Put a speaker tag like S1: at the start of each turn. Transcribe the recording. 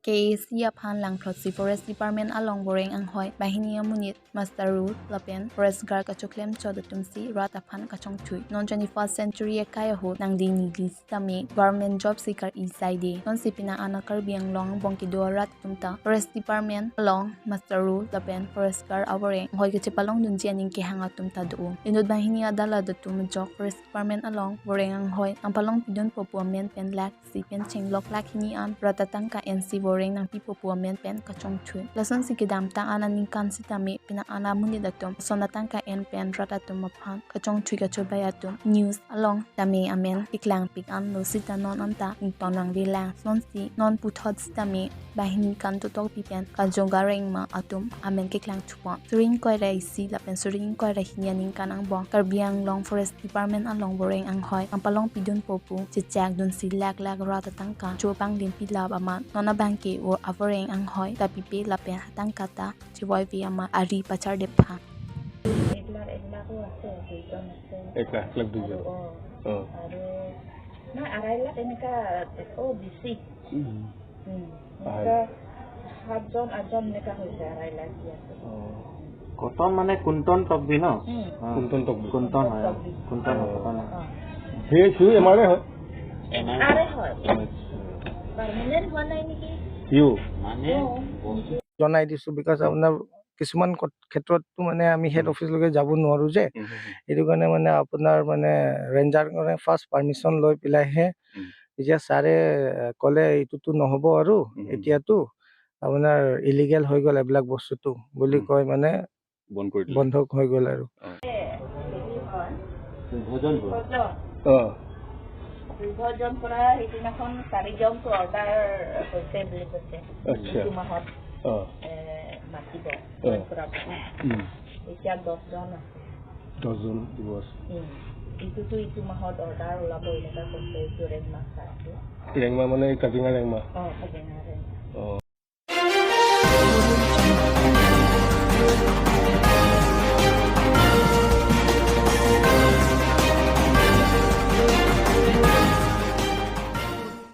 S1: KAC aphan lang Protsi Forest Department along Boreng Anghoy Bahini Munit Master Rule Lapen Forest Guard Kachoklem Chodatumsi Rat aphan Kachong Chui Non 21st century Kaya Ho Nang Dini Listami Government Job Seeker Iside Non Sipina Ana Karbiang Long Bongkido Rat Tumta Forest Department along Master Rule Lapen Forest Guard Aboreng Hoy Kachipalong Dunjianing Kihanga Tumta Do Inod Bahini Adala Datum Jok Forest Department along Boreng Anghoy Ang Palong Pidon Popuamen Pen Lak Sipen Chenglok Lak Hini Am Rata Tangka NC Boreng ng pipo puamen pen kachong chui lason si kidam ta ana ning kan sitami pina ana muni datum sonatang ka en pen ratatum aphan kachong chui kachobayatum news along tami amen piklang pik an lo sita non anta ing tonang dila son si non puthot sitami bahini kan tutok pipen kajongareng ma atum amen kiklang chupa suring koi rai si lapen suring koi rai hinyaning kanang bong karbiang long forest department along boreng anghoy ang palong pidun popu chichak dun si lak ratatang ka chopang din pilab ama nona bangke o avoreng anghoy tapipe lapen tangkata chiboy viama ari pachar depha
S2: ekla klub dulu
S3: nah arailah ini ka bisi maka ajon mereka harus arailah dia
S4: Koton মানে কুন্তন টকবি ন
S2: kuntun tok
S4: কুন্তন হয় কুন্তন কোton
S2: he chu emare hoy
S3: are হয় permanent হোৱা নাই নেকি
S2: you
S4: মানে
S5: জনাই দিছো because আপোনাৰ কিছুমান ক্ষেত্ৰতটো মানে আমি হেড অফিচলৈকে যাব নোৱাৰো যে এইটো কাৰণে মানে আপোনাৰ মানে ৰেঞ্জাৰ কাৰণে ফাৰ্ষ্ট পাৰমিশন লৈ পেলাইহে এতিয়া ছাৰে ক'লে এইটোতো নহ'ব আৰু এতিয়াতো আপোনাৰ ইলিগেল হৈ গ'ল এইবিলাক বস্তুটো বুলি কয় মানে বন্ধ হৈ গ'ল আৰু
S3: ভোজন পৰা সেইদিনাখন 4জনটো অৰ্ডাৰ হৈছে বুলি কৈছে এইটো মাহত মাতিব এতিয়া 10জন আছে
S2: 10জন দিবস
S3: ইটো মাহত অৰ্ডাৰ ওলাব এনেকুৱা কৈছে এইটো ৰেংমা চাইছে
S2: ৰেংমা মানে কাজিঙা ৰেংমা
S3: কাজিঙা ৰেংমা